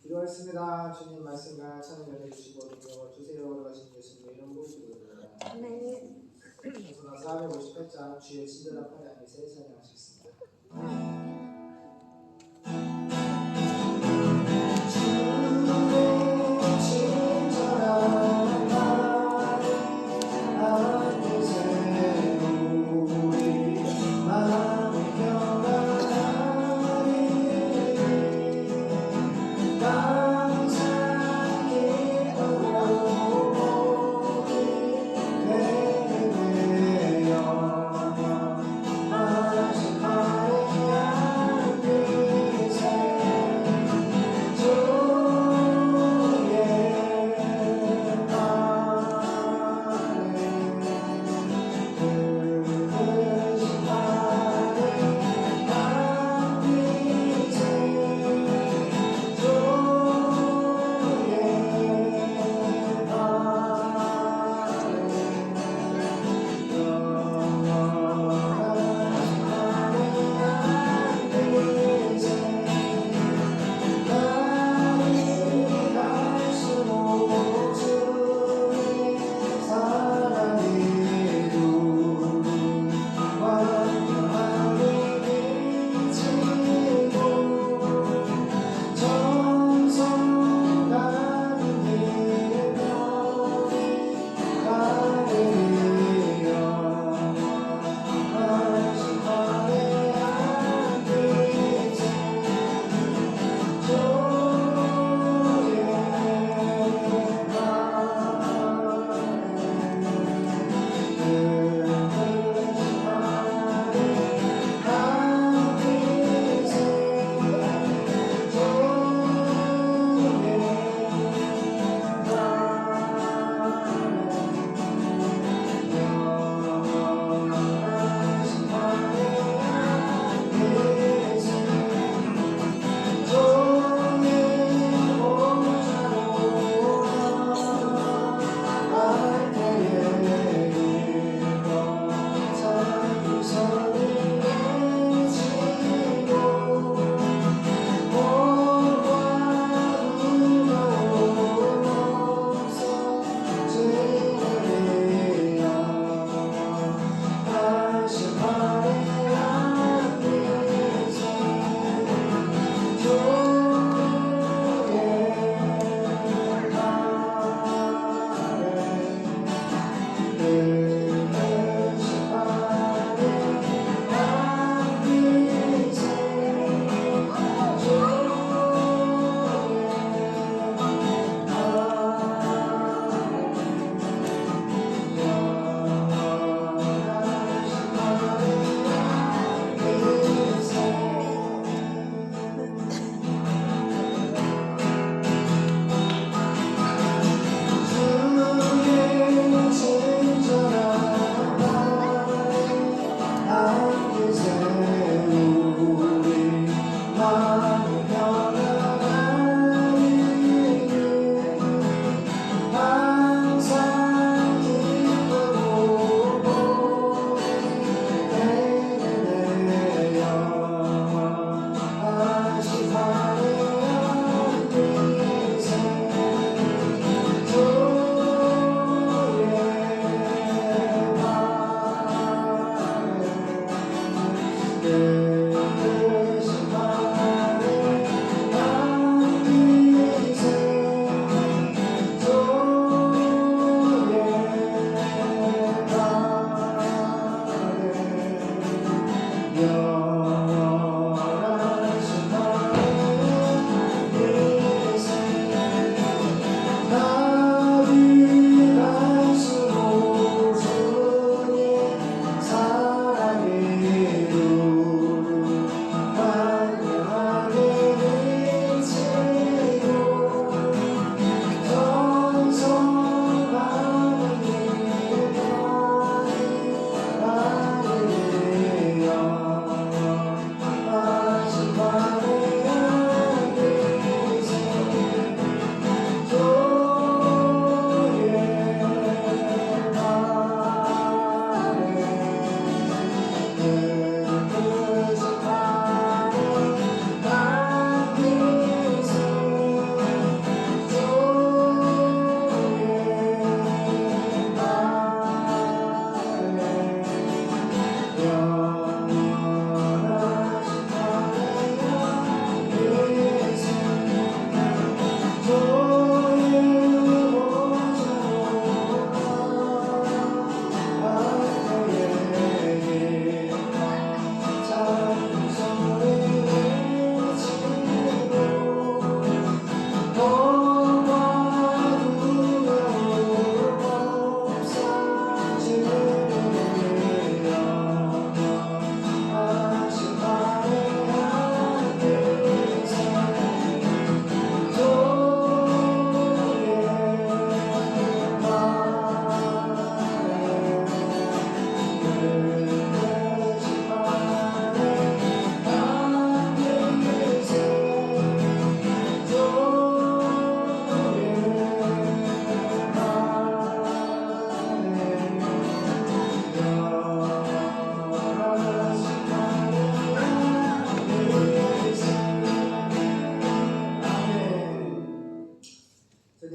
기도하겠습니다. 주님 말씀과 찬양 전해주시고 능력을 주세요. 걸어가신 예수님의 이름으로 기도드립니다. 아멘. 그래서 458장 주의 친절한 팔에 안에서 찬양하셨습니다. Yeah.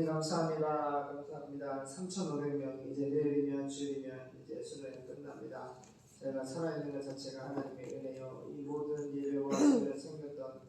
감사합니다. 감사합니다. 3,500명 이제 내일이면 주일이면 이제 수련회 끝납니다. 저희가 살아있는 것 자체가 하나님의 은혜요. 이 모든 예배와 수련에 생겼던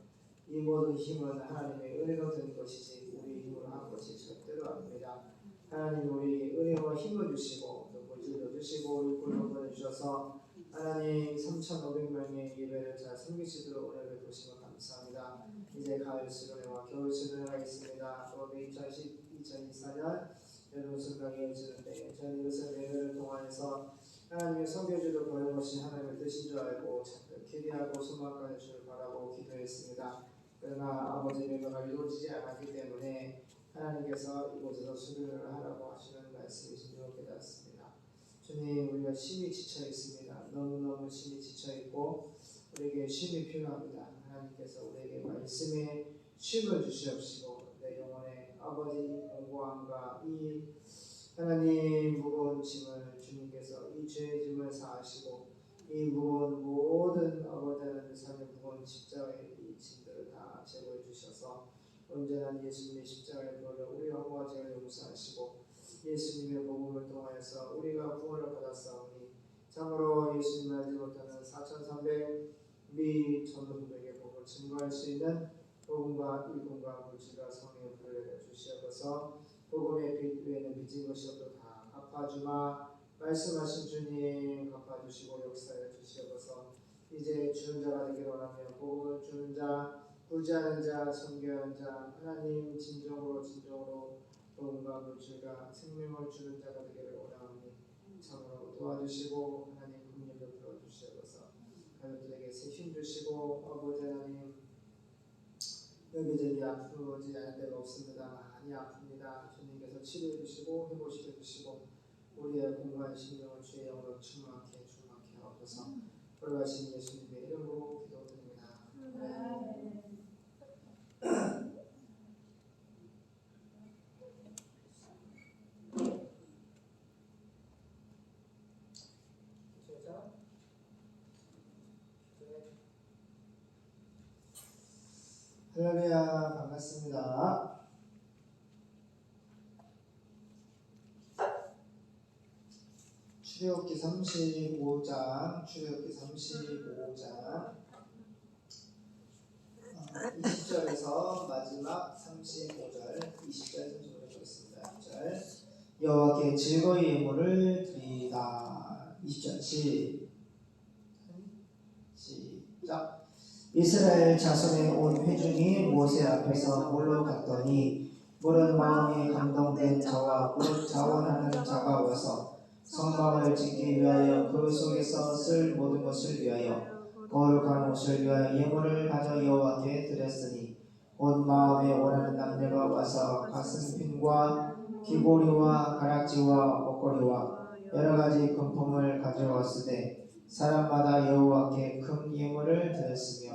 이 모든 힘은 하나님의 은혜로 된 것이지 우리 힘으로 한 것이 절대로 아닙니다. 하나님 우리 은혜와 힘을 주시고 또 물질도 주시고 일꾼도 보내주셔서 하나님 3,500명의 예배를 잘 섬기시도록 은혜를 베푸시면 감사합니다. 이제 가을 수련회와 겨울 수련회가 있습니다. 또 2024년 여름 수련회가 이어지는데 저는 이것을 예배를 통하여서 하나님의 선교주를 보낸 것이 하나님의 뜻인 줄 알고 자꾸 기대하고 소망하는 주를 바라고 기도했습니다. 그러나 아버지의 예배가 이루어지지 않았기 때문에 하나님께서 이곳에서 수련회를 하라고 하시는 말씀이신 줄 깨닫습니다. 주님, 우리가 심히 지쳐 있습니다. 너무너무 심히 지쳐 있고 우리에게 쉼이 필요합니다. 하나님께서 우리에게 말씀에 쉼을 주시옵시고 내 영혼의 아버지 공고함과 이 하나님 무거운 짐을 주님께서 이 죄의 짐을 사하시고 이 무거운 모든 아버지 하나님 삶의 무거운 십자가의 이 짐들을 다 제거해 주셔서 온전한 예수님의 십자가의 보혈로 우리 허무와 죄를 용서하시고 예수님의 복음을 통하여서 우리가 구원을 받았사오니 참으로 예수님 알지 못하는 4,300미 전도국에게 복음을 증거할 수 있는 복음과 일꾼과 물질과 성령의 불을 내려 주시옵소서. 복음의 빛 외에는 빚진 것이 없도 다 갚아주마. 말씀하신 주님 갚아주시고 역사해 주시옵소서. 이제 주는 자가 되기를 원하며 복음을 주는 자, 구제하는 자, 선교하는 자, 하나님 진정으로 복음과 물질과 생명을 주는 자가 되기를 원하오니 참으로 도와주시고 하나님 긍휼을 베풀어 주시옵소서. 가족들에게 새 힘 주시고 아버지 하나님 여기저기 아프지 않은 데가 없습니다. 많이 아픕니다. 주님께서 치료해 주시고 회복시켜 주시고 우리의 공간 심령을 주의 영으로 충만케 하옵소서. 돌아가신 예수님의 이름으로 기도드립니다. 할렐루야, 반갑습니다. 출애굽기 35장 20절에서 마지막 35절 20절 좀 보겠습니다. 1절 여호와께 즐거이 예물을 드리다. 20절 시작. 이스라엘 자손의 온 회중이 모세 앞에서 물로 갔더니 물은 마음이 감동된 자와 곧 자원하는 자가 와서 성막을 짓기 위하여 그 속에서 쓸 모든 것을 위하여 거룩한 옷을 위하여 예물을 가져 여호와께 드렸으니 곧 마음에 원하는 남녀가 와서 가슴핀과 귀고리와 가락지와 목걸이와 여러 가지 금품을 가져왔으되 사람마다 여호와께 큰 예물을 드렸으며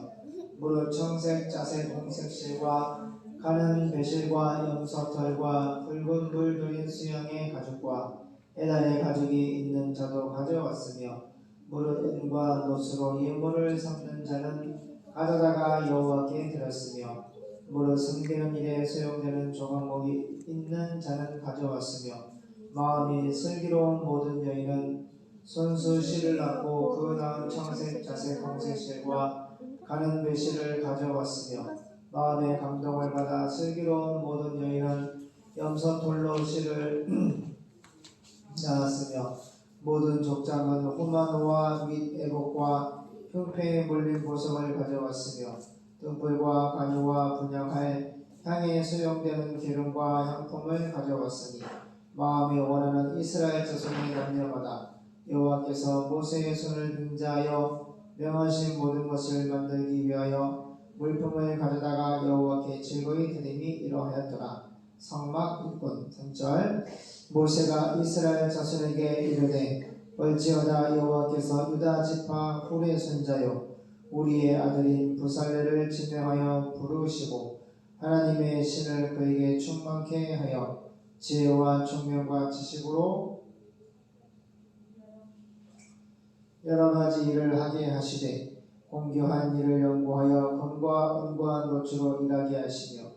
무릇 청색, 자색, 홍색 실과 가는 배실과 염소털과 붉은 물 들인 수양의 가죽과 에달의 가죽이 있는 자도 가져왔으며 무릇 은과 노수로 예물을 삼는 자는 가져다가 여호와께 드렸으며 무릇 섬기는 일에 소용되는 조각목이 있는 자는 가져왔으며 마음이 슬기로운 모든 여인은 손수 실을 낳고 그 낳은 청색, 자색, 홍색 실과 가는 배실을 가져왔으며 마음의 감동을 받아 슬기로운 모든 여인은 염소털로 실을 낳았으며 모든 족장은 후마노와 및 애곡과 흉패에 물린 보석을 가져왔으며 등불과 관유와 분향할 향에 소용되는 기름과 향품을 가져왔으니 마음이 원하는 이스라엘 자손의 남녀마다 여호와께서 모세의 손을 빙자하여 명하신 모든 것을 만들기 위하여 물품을 가져다가 여호와께 즐거이 드림이 이러하였더라. 성막 일꾼 3절 모세가 이스라엘 자손에게 이르되 볼지어다 여호와께서 유다 지파 훌의 손자요 우리의 아들인 부살레를 지명하여 부르시고 하나님의 신을 그에게 충만케 하여 지혜와 총명과 지식으로 여러 가지 일을 하게 하시되 공교한 일을 연구하여 금과 은과 노초로 일하게 하시며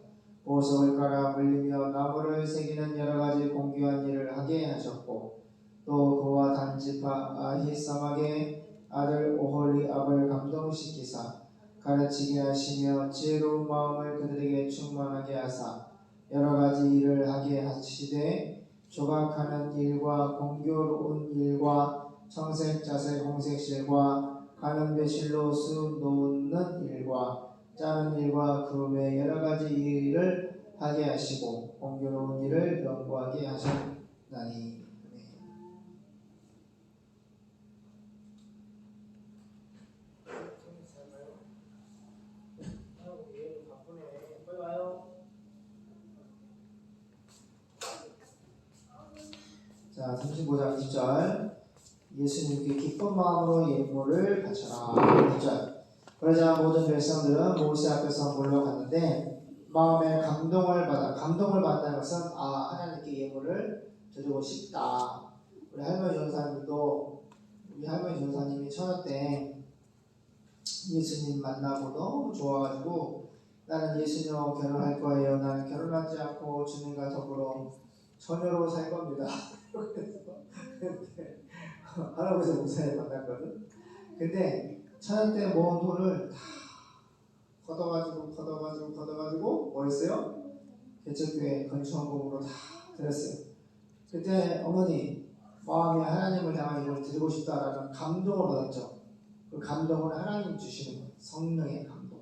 보석을 깔아 물리며 나무를 새기는 여러 가지 공교한 일을 하게 하셨고 또 그와 단지파 아히사막의 아들 오홀리압을 감동시키사 가르치게 하시며 지혜로운 마음을 그들에게 충만하게 하사 여러 가지 일을 하게 하시되 조각하는 일과 공교로운 일과 청색 자색 홍색 실과 가는 배실로 수 놓는 일과 짜는 일과 그 외 여러 가지 일을 하게 하시고 공교로운 일을 연구하게 하셨나니. 자, 35장 10절 예수님께 기쁜 마음으로 예물을 바쳐라. 1절 그러자 모든 백성들은 모세 앞에서 물러갔는데 마음에 감동을 받는다는 것은 하나님께 예물을 드리고 싶다. 우리 할머니 전사님이 처녀 때 예수님 만나고 너무 좋아가지고 나는 예수님하고 결혼할 거예요. 나는 결혼하지 않고 주님과 더불어 처녀로 살 겁니다. 할아버지 목사님 만났거든. 근데 처녀 때 모은 돈을 다 걷어가지고 뭐 했어요? 개척교회 건축원금으로 다 드렸어요. 그때 어머니 마음에 하나님을 향한 이걸 드리고 싶다라는 감동을 받았죠. 그 감동은 하나님 주시는 거예요. 성령의 감동.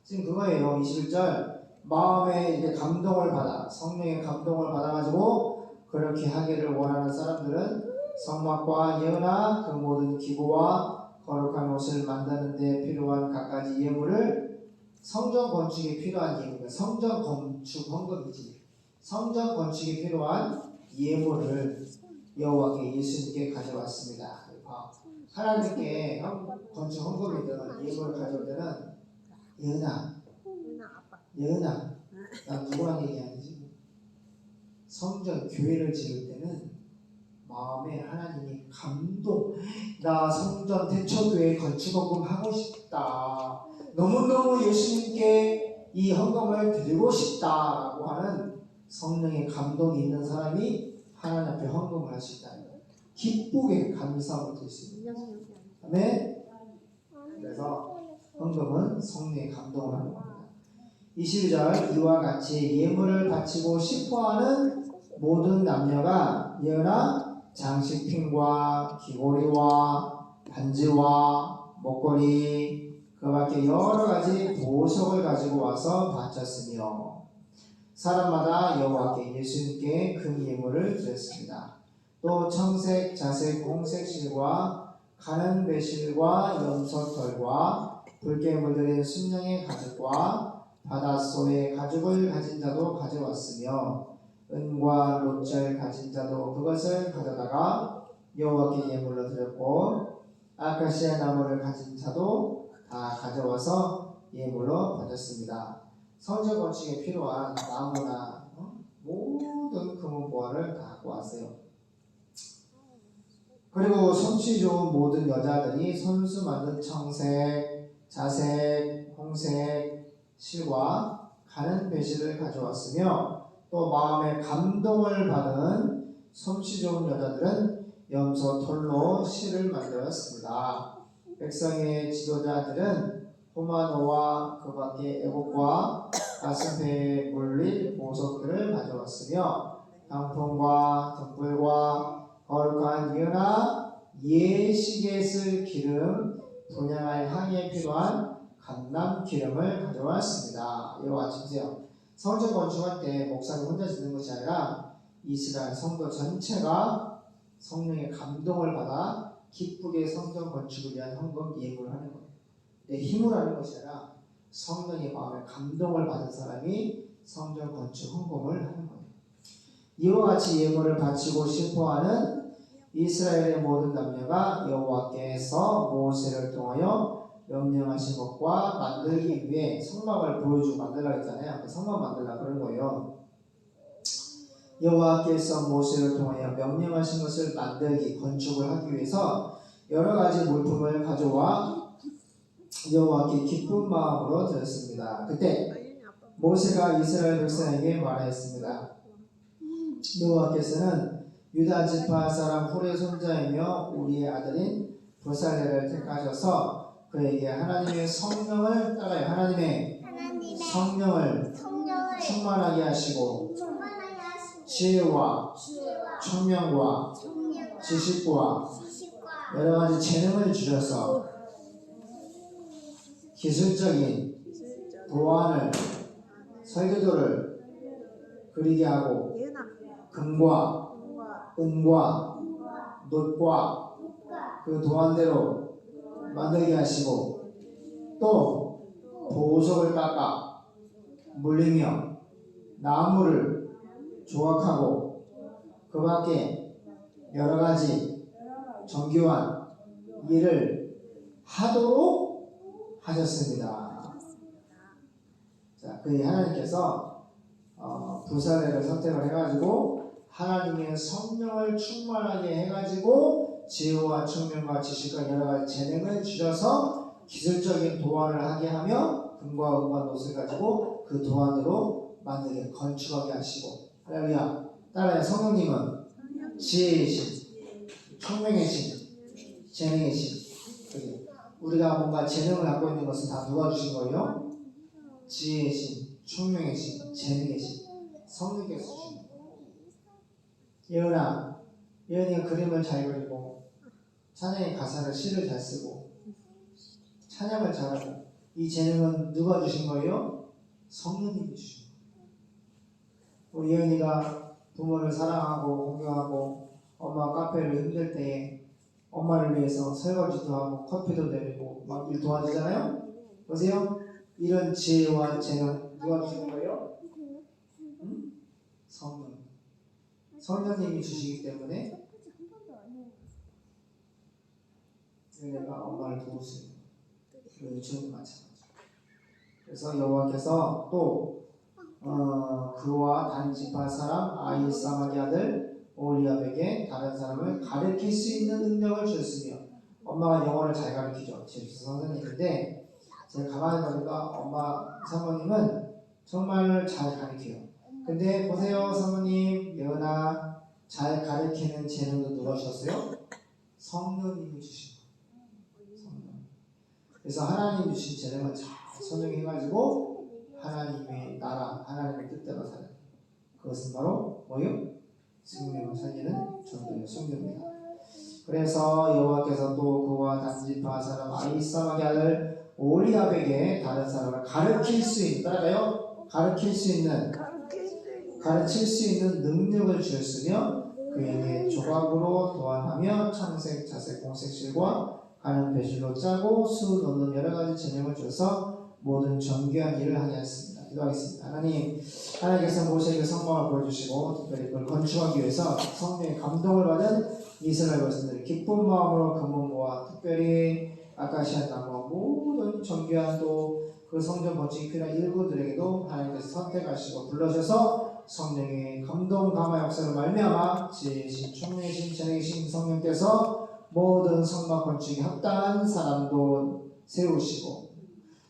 지금 그거예요. 21절 마음에 이렇게 감동을 받아 성령의 감동을 받아가지고 그렇게 하기를 원하는 사람들은 성막과 예언과 그 모든 기구와 거룩한 옷을 만드는 데 필요한 갖가지 예물을 성전 건축에 필요한 예물, 성전 건축 헌금이지. 성전 건축에 필요한 예물을 여호와께 예수님께 가져왔습니다. 하나님께 건축 헌금이든 예물을 가져올 때는 예은아, 나 누구랑 얘기하는지? 성전 교회를 지을 때는 마음에 하나님이 감동, 나 성전 대처교회 건축 헌금 하고 싶다. 너무너무 예수님께 이 헌금을 드리고 싶다라고 하는 성령의 감동이 있는 사람이 하나님 앞에 헌금을 할 수 있다는 거예요. 기쁘게 감사함을 드릴 수 있는 거죠. 아멘. 그래서 헌금은 성령의 감동을 하는 겁니다. 22절 이와 같이 예물을 바치고 싶어하는 모든 남녀가 예언아 장식품과 귀고리와 반지와 목걸이 그 밖에 여러 가지 보석을 가지고 와서 바쳤으며 사람마다 여호와께 예수님께 그 예물을 드렸습니다. 또 청색, 자색, 홍색 실과 가는 배실과 염소털과 붉게 물들인 순양의 가죽과 바닷소의 가죽을 가진 자도 가져왔으며 은과 롯절 가진 자도 그것을 가져다가 여호와께 예물로 드렸고 아카시아 나무를 가진 자도 다 가져와서 예물로 받았습니다. 성전 건축에 필요한 나무나 모든 금은보화를 다 갖고 왔어요. 그리고 솜씨 좋은 모든 여자들이 손수 만든 청색, 자색, 홍색 실과 가는 배실을 가져왔으며 또 마음에 감동을 받은 솜씨 좋은 여자들은 염소 털로 실을 만들었습니다. 백성의 지도자들은 호마노와 그 밖에 애국과 아스페에 물릴 보석들을 가져왔으며 향품과 등불과 거룩한 유나 예식에 쓸 기름 분양할 향에 필요한 감람 기름을 가져왔습니다. 이거 아시죠? 성전 건축할 때 목사님 혼자 짓는 것이 아니라 이스라엘 성도 전체가 성령의 감동을 받아 기쁘게 성전 건축을 위한 헌금 예물을 하는 거예요. 내 힘을 하는 것이 아니라 성령의 마음에 감동을 받은 사람이 성전 건축 헌금을 하는 거예요. 이와 같이 예물을 바치고 싶어하는 이스라엘의 모든 남녀가 여호와께서 모세를 통하여 명령하신 것과 만들기 위해 성막을 보여주고 만들라 했잖아요. 성막 만들라 그런 거예요. 여호와께서 모세를 통하여 명령하신 것을 만들기, 건축을 하기 위해서 여러 가지 물품을 가져와 여호와께 기쁜 마음으로 드렸습니다. 그때 모세가 이스라엘 백성에게 말하였습니다. 여호와께서는 유다 지파 사람 훌의 손자이며 우리의 아들인 부살레를 택하셔서 그에게 하나님의 성령을 따라요. 하나님의 성령을 충만하게 하시고 지혜와 총명과 지식과 여러 가지 재능을 주셔서 기술적인 도안을 설계도를 그리게 하고 금과 은과 놋과 그 도안대로 만들게 하시고 또 보석을 깎아 물리며 나무를 조각하고 그 밖에 여러 가지 정교한 일을 하도록 하셨습니다. 자, 그 하나님께서 부살레를 선택을 해가지고 하나님의 성령을 충만하게 해가지고 지혜와 총명과 지식과 여러 가지 재능을 주셔서 기술적인 도안을 하게 하며 금과 은과 놋을 가지고 그 도안으로 만들게 건축하게 하시고 할렐루야. 따라요. 성령님은 지혜의 신, 총명의 신, 재능의 신. 우리가 뭔가 재능을 갖고 있는 것은 다 누가 주신 거예요? 지혜의 신, 총명의 신, 재능의 신, 성령께서 주신 거예요. 예은이가 그림을 잘 그리고 찬양의 가사를 시를 잘 쓰고 찬양을 잘하고 이 재능은 누가 주신 거예요? 성령님이 주신 거예요. 우리 예은이가 부모를 사랑하고 공경하고 엄마 카페를 힘들 때에 엄마를 위해서 설거지도 하고 커피도 내리고 막 일 도와주잖아요. 보세요. 이런 지혜와 재능 누가 주신 거예요? 응? 성령님이 주시기 때문에 내가 엄마를 도울 수 있는 그런 지금도 마찬가지. 그래서 여호와께서 또 그와 단 지파 사람 아히사막의 아들 오홀리압에게 다른 사람을 가르칠 수 있는 능력을 주셨으며 엄마가 영어를 잘 가르치죠. 제주스 선생님인데 제가 가만히 보니까 엄마 사모님은 정말 잘 가르쳐요. 근데 보세요 사모님 예은아 잘 가르치는 재능도 누가 주셨어요? 성령님이 주신 거예요. 성령. 그래서 하나님 주신 재능을 잘 선용해가지고 하나님의 나라 하나님의 뜻대로 사는 그것은 바로 뭐예요? 생명을 살리는 전도의 성령입니다. 그래서 여호와께서 또 그와 단지파 사람 아히사막의 아들 오홀리압에게 다른 사람을 가르칠 수 있는 따라가요. 가르칠 수 있는 능력을 주셨으며 그에게 조각으로 도안하며 창색, 자색, 공색실과 가는 배실로 짜고 수 넣는 여러 가지 재능을 주셔서 모든 정교한 일을 하게 하였습니다. 기도하겠습니다. 하나님께서 모세에게 성령을 보여주시고 특별히 그걸 건축하기 위해서 성령의 감동을 받은 이스라엘 백성들이 기쁜 마음으로 금문과 특별히 아카시아 나무와 모든 정교한 또 그 성전 건축이 필요한 일구들에게도 하나님께서 선택하시고 불러셔서 성령의 감동 감화 역사를 말미암아 지혜이신 총명이신 재능이신 성령께서 모든 성막 건축에 합당한 사람도 세우시고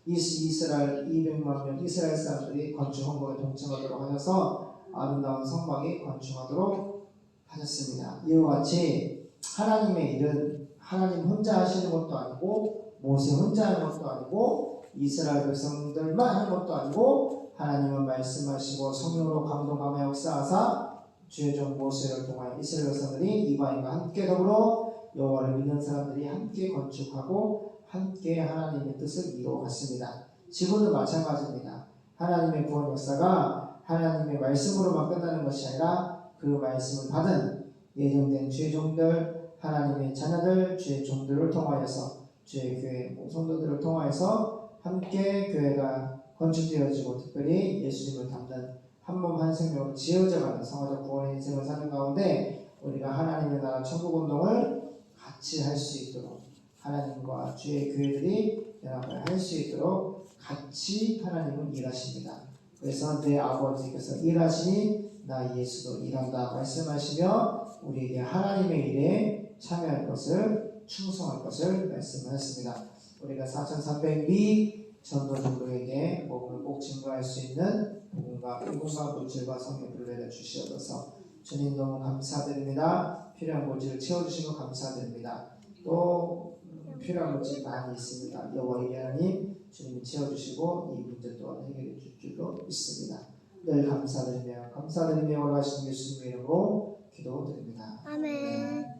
이스라엘 200만 명 이스라엘 사람들이 건축 헌금에 동참하도록 하셔서 아름다운 성막이 건축하도록 하셨습니다. 이와 같이 하나님의 일은 하나님 혼자 하시는 것도 아니고 모세 혼자 하는 것도 아니고 이스라엘 백성들만 하는 것도 아니고 하나님은 말씀하시고 성령으로 감동하며 역사하사 주의 종 모세를 통하여 이스라엘 백성들이 이방인과 함께 더불어 여호와를 믿는 사람들이 함께 건축하고 함께 하나님의 뜻을 이루어갔습니다. 지금도 마찬가지입니다. 하나님의 구원 역사가 하나님의 말씀으로만 끝나는 것이 아니라 그 말씀을 받은 예정된 주의 종들, 하나님의 자녀들, 주의 종들을 통하여서 주의 교회 성도들을 통하여서 함께 교회가 건축되어지고 특별히 예수님을 담는 한 몸 한 생명으로 지어져가는 성화적 구원의 인생을 사는 가운데 우리가 하나님의 나라 천국 운동을 같이 할 수 있도록 하나님과 주의 교회들이 연합을 할 수 있도록 같이 하나님은 일하십니다. 그래서 내 아버지께서 일하시니 나 예수도 일한다 말씀하시며 우리에게 하나님의 일에 참여할 것을 충성할 것을 말씀하셨습니다. 우리가 4300미 전도전도에게 복음을 꼭 증거할 수 있는 복음과 물질과 성의 불례를 주시옵소서. 주님 너무 감사드립니다. 필요한 물질을 채워주시고 감사드립니다. 또 필요한 물질이 많이 있습니다. 여호와 하나님 주님이 채워주시고 이 문제 또한 해결해 줄 줄로 믿습니다. 늘 감사드리며 올라가신 예수님의 이름으로 기도드립니다. 아멘.